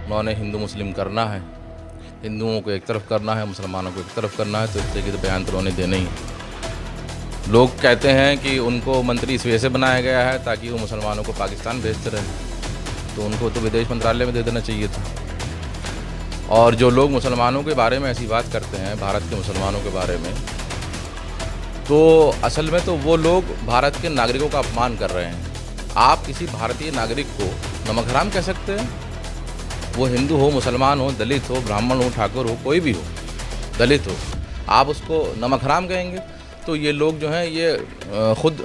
उन्होंने हिंदू मुस्लिम करना है, हिंदुओं को एक तरफ करना है, मुसलमानों को एक तरफ करना है, तो इस तरीके से बयान तो उन्होंने देने ही है। लोग कहते हैं कि उनको मंत्री इस वजह से बनाया गया है ताकि वो मुसलमानों को पाकिस्तान भेजते रहे, तो उनको तो विदेश मंत्रालय में दे देना चाहिए था। और जो लोग मुसलमानों के बारे में ऐसी बात करते हैं, भारत के मुसलमानों के बारे में, तो असल में तो वो लोग भारत के नागरिकों का अपमान कर रहे हैं। आप किसी भारतीय नागरिक को नमक हराम कह सकते हैं? वो हिंदू हो, मुसलमान हो, दलित हो, ब्राह्मण हो, ठाकुर हो, कोई भी हो, दलित हो, आप उसको नमक हराम कहेंगे? तो ये लोग जो हैं ये खुद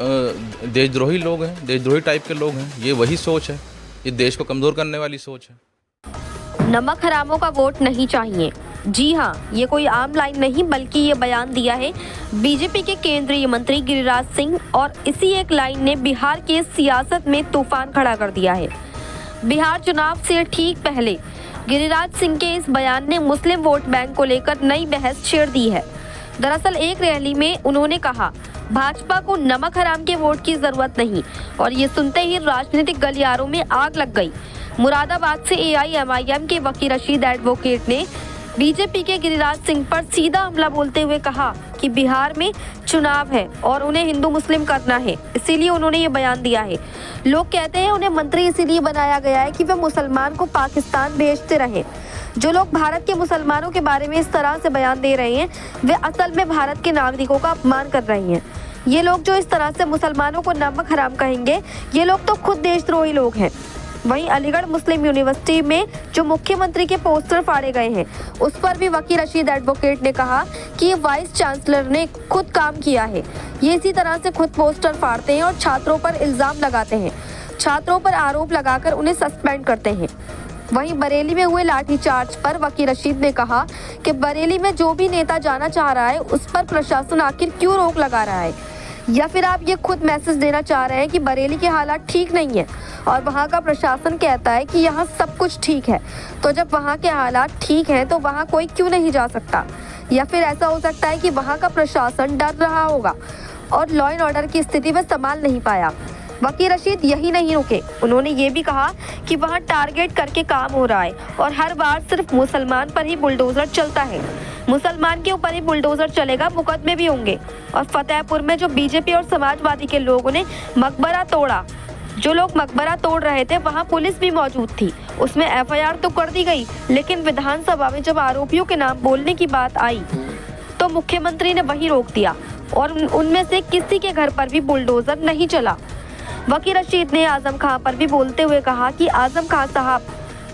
देशद्रोही लोग हैं, देशद्रोही टाइप के लोग हैं। ये वही सोच है, ये देश को कमज़ोर करने वाली सोच है। नमक हरामों का वोट नहीं चाहिए। जी हाँ, ये कोई आम लाइन नहीं बल्कि ये बयान दिया है बीजेपी के केंद्रीय मंत्री गिरिराज सिंह, और इसी एक लाइन ने बिहार की सियासत में तूफान खड़ा कर दिया है। बिहार चुनाव से ठीक पहले गिरिराज सिंह के इस बयान ने मुस्लिम वोट बैंक को लेकर नई बहस छेड़ दी है। दरअसल एक रैली में उन्होंने कहा, भाजपा को नमक हराम के वोट की जरूरत नहीं, और ये सुनते ही राजनीतिक गलियारों में आग लग गई। मुरादाबाद से AIMIM के वकील रशीद एडवोकेट ने बीजेपी के गिरिराज सिंह पर सीधा हमला बोलते हुए कहा कि बिहार में चुनाव है और उन्हें हिंदू मुस्लिम करना है, इसीलिए उन्होंने ये बयान दिया है। लोग कहते हैं उन्हें मंत्री इसीलिए बनाया गया है कि वे मुसलमान को पाकिस्तान भेजते रहे। जो लोग भारत के मुसलमानों के बारे में इस तरह से बयान दे रहे हैं, वे असल में भारत के नागरिकों का अपमान कर रहे हैं। ये लोग जो इस तरह से मुसलमानों को नमक हराम कहेंगे, ये लोग तो खुद देशद्रोही लोग हैं। वहीं अलीगढ़ मुस्लिम यूनिवर्सिटी में जो मुख्यमंत्री के पोस्टर फाड़े गए हैं, उस पर भी वकील रशीद एडवोकेट ने कहा कि वाइस चांसलर ने खुद काम किया है। ये इसी तरह से खुद पोस्टर फाड़ते हैं और छात्रों पर इल्जाम लगाते हैं, छात्रों पर आरोप लगाकर उन्हें सस्पेंड करते हैं। वहीं बरेली में हुए लाठीचार्ज पर वकील रशीद ने कहा कि बरेली में जो भी नेता जाना चाह रहा है, उस पर प्रशासन आखिर क्यों रोक लगा रहा है? या फिर आप ये खुद मैसेज देना चाह रहे हैं कि बरेली के हालात ठीक नहीं है और वहाँ का प्रशासन कहता है कि यहाँ सब कुछ ठीक है, तो जब वहाँ के हालात ठीक हैं तो वहाँ कोई क्यों नहीं जा सकता? या फिर ऐसा हो सकता है कि वहाँ का प्रशासन डर रहा होगा और लॉ एंड ऑर्डर की स्थिति में संभाल नहीं पाया। वकील रशीद यही नहीं रुके, उन्होंने ये भी कहा कि वहाँ टारगेट करके काम हो रहा है और हर बार सिर्फ मुसलमान पर ही बुलडोजर चलता है। मुसलमान के ऊपर ही बुलडोजर चलेगा, मुकदमे भी होंगे। और फतेहपुर में जो बीजेपी और समाजवादी के लोगों ने मकबरा तोड़ा, जो लोग मकबरा तोड़ रहे थे, वहाँ पुलिस भी मौजूद थी, उसमें FIR तो कर दी गई, लेकिन विधानसभा में जब आरोपियों के नाम बोलने की बात आई तो मुख्यमंत्री ने वही रोक दिया और उनमें से किसी के घर पर भी बुलडोजर नहीं चला। वकील रशीद ने आजम खां पर भी बोलते हुए कहा कि आजम खां साहब,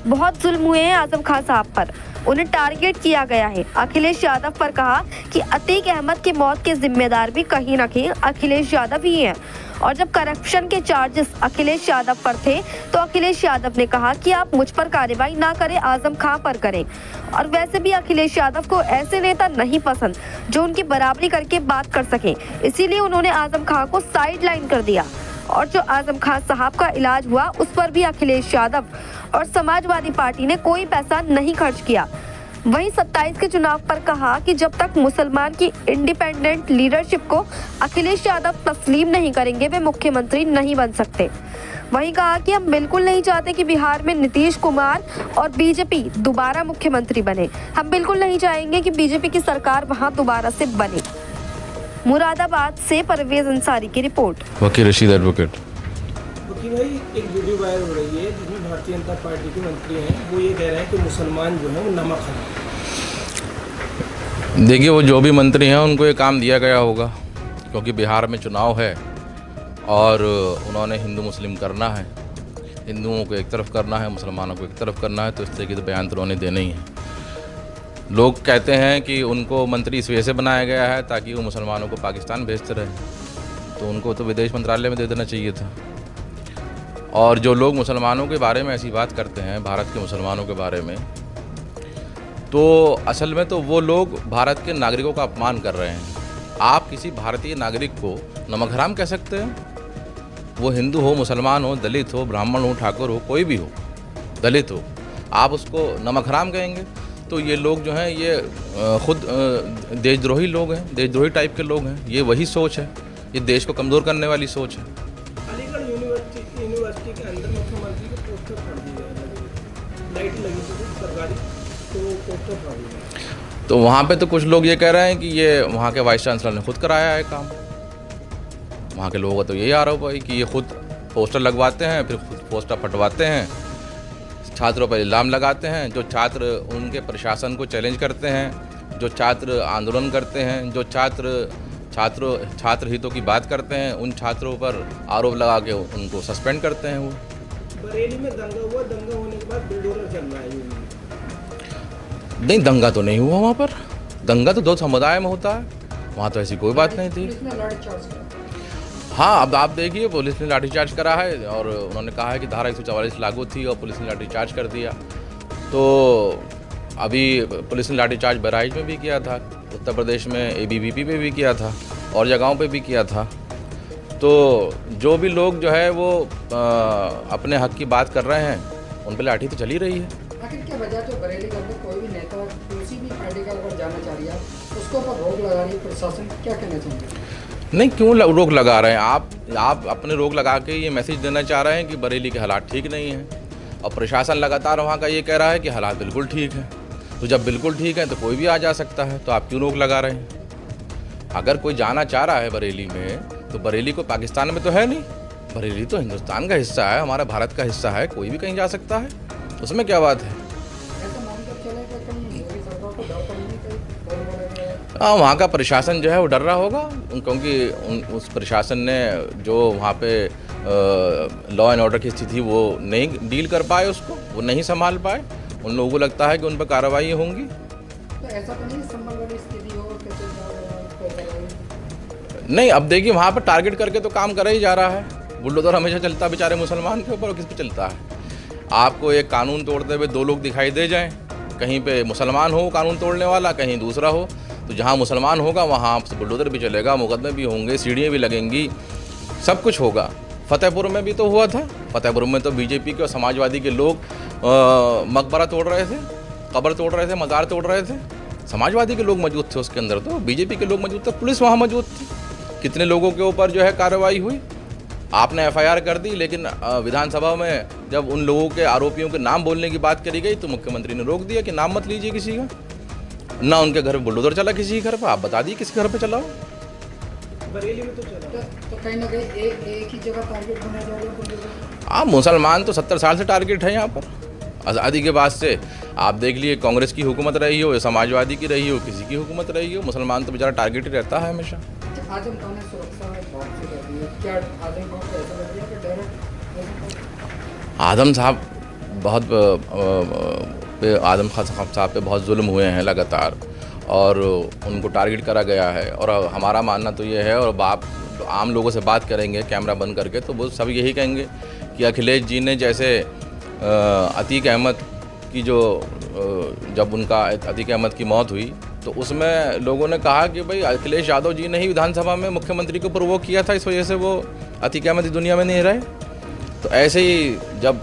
बहुत जुल्म हुए हैं आजम खां साहब पर, उन्हें टारगेट किया गया है। अखिलेश यादव पर कहा कि अतीक अहमद की मौत के जिम्मेदार भी कहीं न कहीं अखिलेश यादव ही हैं, और जब करप्शन के चार्जेस अखिलेश यादव पर थे तो अखिलेश यादव ने कहा कि आप मुझ पर कार्रवाई ना करें, आजम खां पर करें। और वैसे भी अखिलेश यादव को ऐसे नेता नहीं पसंद जो उनकी बराबरी करके बात कर सके, इसीलिए उन्होंने आजम खां को साइड लाइन कर दिया। और जो आजम खां साहब का इलाज हुआ, उस पर भी अखिलेश यादव और समाजवादी पार्टी ने कोई पैसा नहीं खर्च किया। वहीं 27 के चुनाव पर कहा कि जब तक मुसलमान की इंडिपेंडेंट लीडरशिप को अखिलेश यादव तस्लीम नहीं करेंगे, वे मुख्यमंत्री नहीं बन सकते। वहीं कहा कि हम बिल्कुल नहीं चाहते कि बिहार में नीतीश कुमार और बीजेपी दोबारा मुख्यमंत्री बने। हम बिल्कुल नहीं चाहेंगे कि बीजेपी की सरकार वहां दोबारा से बने। मुरादाबाद से परवेज अंसारी की रिपोर्ट। वकील रशीद एडवोकेट। वकील भाई, एक वीडियो वायरल हो रही है जिसमें भारतीय जनता पार्टी के मंत्री हैं, वो ये कह रहे हैं कि मुसलमान जो है वो नमक हराम। देखिए, वो जो भी मंत्री हैं उनको ये काम दिया गया होगा, क्योंकि बिहार में चुनाव है और उन्होंने हिंदू मुस्लिम करना है, हिंदुओं को एक तरफ करना है, मुसलमानों को एक तरफ करना है, तो इस तरीके से बयान तो उन्होंने देने ही है। लोग कहते हैं कि उनको मंत्री इस वजह से बनाया गया है ताकि वो मुसलमानों को पाकिस्तान भेजते रहे, तो उनको तो विदेश मंत्रालय में दे देना चाहिए था। और जो लोग मुसलमानों के बारे में ऐसी बात करते हैं, भारत के मुसलमानों के बारे में, तो असल में तो वो लोग भारत के नागरिकों का अपमान कर रहे हैं। आप किसी भारतीय नागरिक को नमक हराम कह सकते हैं? वो हिंदू हो, मुसलमान हो, दलित हो, ब्राह्मण हो, ठाकुर हो, कोई भी हो, दलित हो, आप उसको नमक हराम कहेंगे? तो ये लोग जो हैं ये खुद देशद्रोही लोग हैं, देशद्रोही टाइप के लोग हैं। ये वही सोच है, ये देश को कमज़ोर करने वाली सोच है। अलीगढ़ यूनिवर्सिटी के अंदर मुख्यमंत्री के पोस्टर फाड़ दिए गए, लाइट लगी। सरकारी तो पोस्टर फाड़ी है। तो वहाँ पे तो कुछ लोग ये कह रहे हैं कि ये वहाँ के वाइस चांसलर ने खुद कराया है काम। वहाँ के लोगों का तो यही आरोप है कि ये खुद पोस्टर लगवाते हैं, फिर खुद पोस्टर फटवाते हैं, छात्रों पर इल्ज़ाम लगाते हैं। जो छात्र उनके प्रशासन को चैलेंज करते हैं, जो छात्र आंदोलन करते हैं, जो छात्र हितों की बात करते हैं, उन छात्रों पर आरोप लगा के उनको सस्पेंड करते हैं। वो बरेली में दंगा हुआ, दंगा होने के बाद बुलडोजर चल रहा है। नहीं, दंगा तो नहीं हुआ वहाँ पर। दंगा तो दो समुदाय में होता है, वहाँ तो ऐसी कोई बात नहीं थी। हाँ, अब आप देखिए, पुलिस ने लाठीचार्ज करा है और उन्होंने कहा है कि धारा 144 लागू थी और पुलिस ने लाठीचार्ज कर दिया। तो अभी पुलिस ने लाठीचार्ज बहराइच में भी किया था, उत्तर प्रदेश में ABVP पे भी किया था और जगहों पे भी किया था। तो जो भी लोग जो है वो अपने हक की बात कर रहे हैं, उन पर लाठी तो चली रही है। आखिर क्या वजह जो बरेली में कोई भी नेता किसी भी पार्टी का अगर जाना चाह रही है उसको पर रोक लगा रही है प्रशासन, क्या कहना चाहेंगे? नहीं, क्यों रोक लगा रहे हैं आप अपने रोक लगा के ये मैसेज देना चाह रहे हैं कि बरेली के हालात ठीक नहीं हैं और प्रशासन लगातार वहाँ का ये कह रहा है कि हालात बिल्कुल ठीक है। तो जब बिल्कुल ठीक है तो कोई भी आ जा सकता है, तो आप क्यों रोक लगा रहे हैं? अगर कोई जाना चाह रहा है बरेली में तो बरेली को पाकिस्तान में तो है नहीं, बरेली तो हिंदुस्तान का हिस्सा है, हमारा भारत का हिस्सा है, कोई भी कहीं जा सकता है, उसमें क्या बात है? हाँ, वहाँ का प्रशासन जो है वो डर रहा होगा, क्योंकि उस प्रशासन ने जो वहाँ पे लॉ एंड ऑर्डर की स्थिति वो नहीं डील कर पाए, उसको वो नहीं संभाल पाए। उन लोगों को लगता है कि उन पर कार्रवाई होंगी। तो ऐसा तो नहीं संभल वाली स्थिति हो? नहीं, अब देखिए, वहाँ पर टारगेट करके तो काम करा ही जा रहा है। बुलडोजर हमेशा चलता है बेचारे मुसलमान के ऊपर, और किस पे चलता है? आपको एक कानून तोड़ते हुए 2 लोग दिखाई दे जाएं, कहीं पे मुसलमान हो कानून तोड़ने वाला, कहीं दूसरा हो, तो जहाँ मुसलमान होगा वहाँ बुलडोजर भी चलेगा, मुकदमे भी होंगे, सीढ़ियाँ भी लगेंगी, सब कुछ होगा। फतेहपुर में भी तो हुआ था। फतेहपुर में तो बीजेपी के और समाजवादी के लोग मकबरा तोड़ रहे थे, कब्र तोड़ रहे थे, मज़ार तोड़ रहे थे। समाजवादी के लोग मौजूद थे उसके अंदर, तो बीजेपी के लोग मौजूद थे, पुलिस वहाँ मौजूद थी। कितने लोगों के ऊपर जो है कार्रवाई हुई। आपने FIR कर दी, लेकिन विधानसभा में जब उन लोगों के आरोपियों के नाम बोलने की बात करी गई तो मुख्यमंत्री ने रोक दिया कि नाम मत लीजिए किसी का। ना उनके घर में बुलडोजर चला किसी के घर पर, आप बता दिए किसके घर पे चला हो। बरेली में तो चला। तो कहीं ना कहीं एक ही जगह टारगेट बना जा रहा है। आप मुसलमान तो 70 साल से टारगेट है यहाँ पर, आज़ादी के बाद से। आप देख लिए, कांग्रेस की हुकूमत रही हो या समाजवादी की रही हो, किसी की हुकूमत रही हो, मुसलमान तो बेचारा टारगेट ही रहता है हमेशा। आजम खान ने सुरक्षा बहुत सी कर दी है, क्या आजम खान को ऐसा लग रहा है कि डायरेक्ट आदम साहब आदम खान साहब पे बहुत जुल्म हुए हैं लगातार, और उनको टारगेट करा गया है। और हमारा मानना तो ये है, और आप आम लोगों से बात करेंगे कैमरा बंद करके तो वो सब यही कहेंगे कि अखिलेश जी ने जैसे अतीक अहमद की जब उनका अतीक अहमद की मौत हुई तो उसमें लोगों ने कहा कि भाई अखिलेश यादव जी ने ही विधानसभा में मुख्यमंत्री को प्रोवोक किया था, इस वजह से वो अतीक अहमद इस दुनिया में नहीं रहे। तो ऐसे ही जब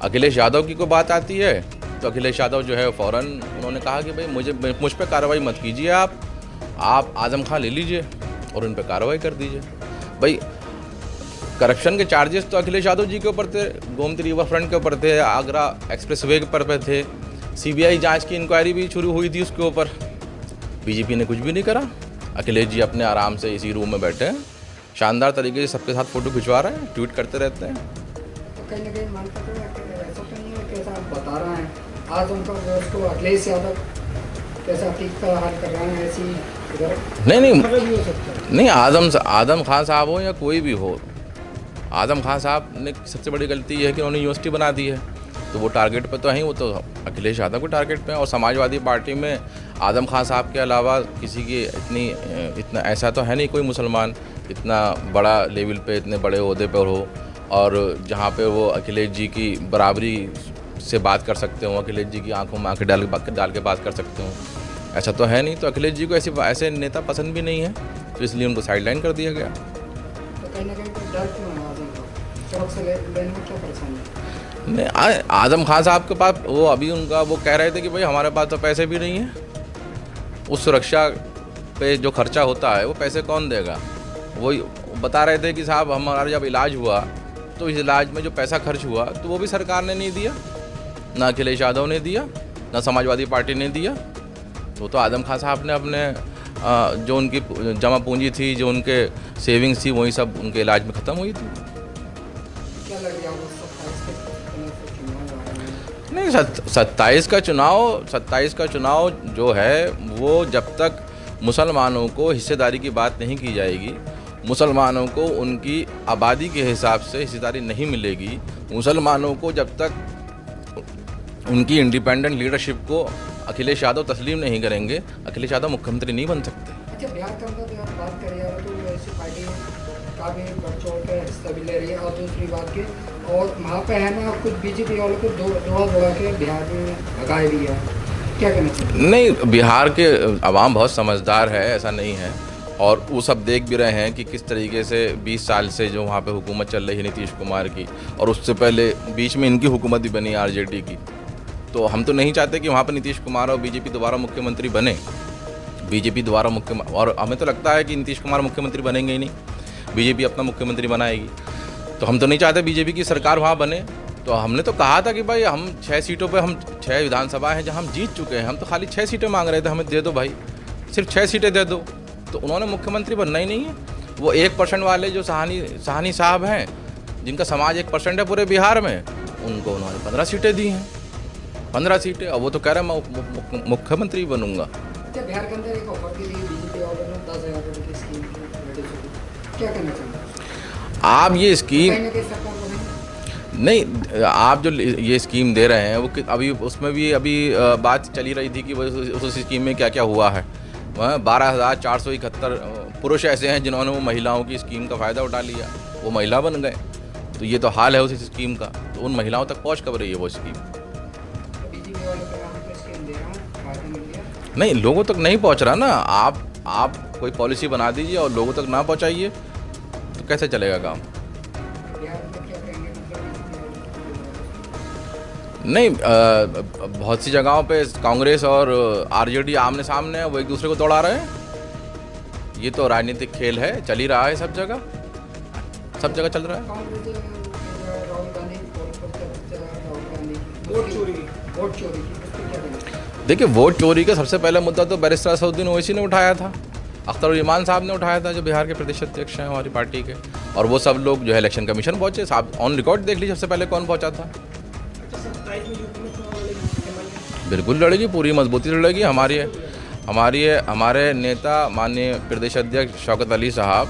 अखिलेश यादव की कोई बात आती है तो अखिलेश यादव जो है फ़ौरन उन्होंने कहा कि भाई मुझ पर कार्रवाई मत कीजिए, आप आज़म खान ले लीजिए और उन पर कार्रवाई कर दीजिए। भाई करप्शन के चार्जेस तो अखिलेश यादव जी के ऊपर थे, गोमती रिवर फ्रंट के ऊपर थे, आगरा एक्सप्रेस वे के ऊपर पे थे, CBI जांच की इंक्वायरी भी शुरू हुई थी उसके ऊपर। बीजेपी ने कुछ भी नहीं करा। अखिलेश जी अपने आराम से इसी रूम में बैठे हैं, शानदार तरीके से सबके साथ फ़ोटो खिंचवा रहे हैं, ट्वीट करते रहते हैं। तो कहीं ना कहीं मानते हैं ऐसा तो नहीं है, कैसा आप बता रहे हैं आज उनका उसको अखिलेश यादव कैसा अतीक का हाल कर रहे हैं, ऐसी इधर नहीं, आदम खान साहब हो या कोई भी हो, आदम खान साहब ने सबसे बड़ी गलती ये है कि उन्होंने यूनिवर्सिटी बना दी है, तो वो टारगेट पे तो हैं, वो तो अखिलेश यादव को टारगेट पे हैं। और समाजवादी पार्टी में आदम खान साहब के अलावा किसी की इतना ऐसा तो है नहीं कोई मुसलमान इतना बड़ा लेवल पे, इतने बड़े ओहदे पर हो और जहाँ पे वो अखिलेश जी की बराबरी से बात कर सकते हो, अखिलेश जी की आंखों में आंखें डाल के बात कर सकते हो, ऐसा तो है नहीं। तो अखिलेश जी को ऐसे नेता पसंद भी नहीं है, तो इसलिए उनको साइडलाइन कर दिया गया। तो कहीं ना कहीं डर क्यों है आजम खान, सुरक्षा लेने में क्या परेशानी है? नहीं, आजम खान साहब के पास वो अभी वो कह रहे थे कि भाई हमारे पास तो पैसे भी नहीं हैं, उस सुरक्षा पे जो खर्चा होता है वो पैसे कौन देगा। वो बता रहे थे कि साहब हमारा जब इलाज हुआ तो इस इलाज में जो पैसा खर्च हुआ तो वो भी सरकार ने नहीं दिया, ना अखिलेश यादव ने दिया, ना समाजवादी पार्टी ने दिया। तो आदम खान साहब ने अपने जो उनकी जमा पूंजी थी, जो उनके सेविंग्स थी, वही सब उनके इलाज में ख़त्म हुई थी। क्या लग रहा है 27 नहीं, 27 का चुनाव जो है वो जब तक मुसलमानों को हिस्सेदारी की बात नहीं की जाएगी, मुसलमानों को उनकी आबादी के हिसाब से हिस्सेदारी नहीं मिलेगी, मुसलमानों को जब तक उनकी इंडिपेंडेंट लीडरशिप को अखिलेश यादव तस्लीम नहीं करेंगे, अखिलेश यादव मुख्यमंत्री नहीं बन सकते। अच्छा, बिहार के अंदर अगर बात करें यार तो ऐसी पार्टी काफ़ी बढ़-चढ़ के हिस्सा भी ले रही है। और दूसरी बात की, और वहाँ पे है ना कुछ बीजेपी वालों को दौड़ा के बिहार में भगाए भी है, क्या कहना चाहिए? नहीं, बिहार के अवाम बहुत समझदार है, ऐसा नहीं है। और वो सब देख भी रहे हैं कि किस तरीके से 20 साल से जो वहाँ पे हुकूमत चल रही है नीतीश कुमार की, और उससे पहले बीच में इनकी हुकूमत भी बनी आरजेडी की। तो हम तो नहीं चाहते कि वहाँ पर नीतीश कुमार और बीजेपी दोबारा मुख्यमंत्री बने। बीजेपी दोबारा और हमें तो लगता है कि नीतीश कुमार मुख्यमंत्री बनेंगे ही नहीं, बीजेपी अपना मुख्यमंत्री बनाएगी। तो हम तो नहीं चाहते बीजेपी की सरकार वहाँ बने। तो हमने तो कहा था कि भाई हम 6 सीटों पे, हम 6 विधानसभा हैं जहाँ हम जीत चुके हैं, हम तो खाली 6 सीटें मांग रहे थे, हमें दे दो भाई, सिर्फ 6 सीटें दे दो। तो उन्होंने मुख्यमंत्री बनना ही नहीं है। वो 1% वाले जो साहनी साहब हैं, जिनका समाज 1% है पूरे बिहार में, उनको उन्होंने 15 सीटें दी हैं, 15 सीटें। और वो तो कह रहे हैं मैं मुख्यमंत्री बनूंगा। बिहार के अंदर एक ऑफर दी बीजेपी वालों ने 10,000 रुपये की स्कीम, क्या कहना चाहिए आप? ये स्कीम नहीं, आप जो ये स्कीम दे रहे हैं वो अभी उसमें भी अभी बात चली रही थी कि उस स्कीम में क्या क्या हुआ है। 12,471 पुरुष ऐसे हैं जिन्होंने वो महिलाओं की स्कीम का फ़ायदा उठा लिया, वो महिला बन गए। तो ये तो हाल है उस स्कीम का। तो उन महिलाओं तक पहुँच कब रही है वो स्कीम? नहीं, लोगों तक नहीं पहुंच रहा ना। आप कोई पॉलिसी बना दीजिए और लोगों तक ना पहुंचाइए तो कैसे चलेगा काम? नहीं, बहुत सी जगहों पे कांग्रेस और आरजेडी आमने सामने है, वो एक दूसरे को दौड़ा रहे हैं। ये तो राजनीतिक खेल है, चल ही रहा है सब जगह चल रहा है। वोट चोरी देखिए, वोट चोरी का सबसे पहला मुद्दा तो बैरिस्टर असदुद्दीन ओवैसी ने उठाया था, अख्तरुज्जमान साहब ने उठाया था, जो बिहार के प्रदेश अध्यक्ष हैं हमारी पार्टी के। और वो सब लोग जो है इलेक्शन कमीशन पहुंचे, साहब ऑन रिकॉर्ड देख लीजिए सबसे पहले कौन पहुंचा था। बिल्कुल लड़ेगी, पूरी मजबूती से लड़ेगी। हमारे नेता माननीय प्रदेश अध्यक्ष शौकत अली साहब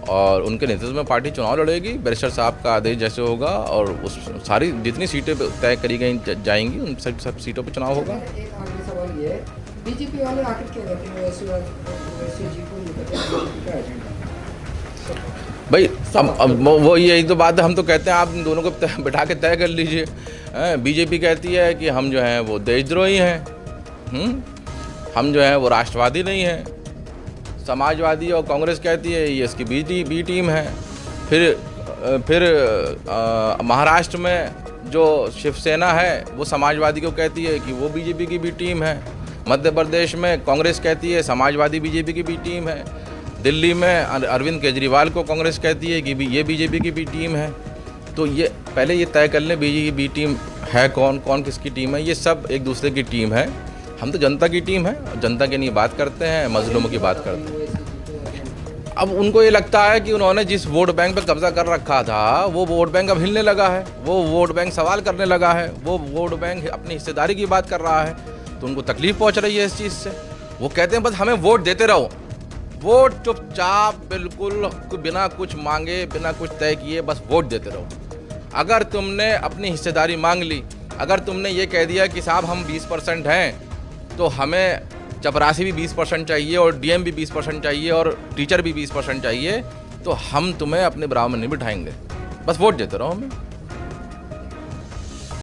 और उनके नेतृत्व में पार्टी चुनाव लड़ेगी। बैरिस्टर साहब का आदेश जैसे होगा और उस सारी जितनी सीटें तय करी गई जाएंगी उन सब सीटों पे चुनाव होगा। एक आखिरी सवाल ये है, बीजेपी वाले आखिर क्या कहते हैं वैसे जी को भाई? अब वो यही तो बात है, हम तो कहते हैं आप इन दोनों को बिठा के तय कर लीजिए। बीजेपी कहती है कि हम जो हैं वो देशद्रोही हैं, हम जो हैं वो राष्ट्रवादी नहीं हैं। समाजवादी और कांग्रेस कहती है ये इसकी बी टीम है। फिर महाराष्ट्र में जो शिवसेना है वो समाजवादी को कहती है कि वो बीजेपी की बी टीम है। मध्य प्रदेश में कांग्रेस कहती है समाजवादी बीजेपी की बी टीम है। दिल्ली में अरविंद केजरीवाल को कांग्रेस कहती है कि ये बीजेपी की बी टीम है। तो ये पहले ये तय कर लें बीजेपी की बी टीम है कौन किसकी टीम है। ये सब एक दूसरे की टीम है। हम तो जनता की टीम है, जनता के लिए बात करते हैं, मजलूमों की बात करते हैं। अब उनको ये लगता है कि उन्होंने जिस वोट बैंक पर कब्जा कर रखा था वो वोट बैंक अब हिलने लगा है, वो वोट बैंक सवाल करने लगा है, वो वोट बैंक अपनी हिस्सेदारी की बात कर रहा है। तो उनको तकलीफ पहुंच रही है इस चीज़ से। वो कहते हैं बस हमें वोट देते रहो, वोट चुपचाप बिल्कुल बिना कुछ मांगे बिना कुछ तय किए बस वोट देते रहो। अगर तुमने अपनी हिस्सेदारी मांग ली, अगर तुमने ये कह दिया कि साहब हम 20% हैं तो हमें चपरासी भी 20% चाहिए और डीएम भी 20% चाहिए और टीचर भी 20% चाहिए, तो हम तुम्हें अपने बराबर में नहीं बिठाएंगे, बस वोट देते रहो हमें।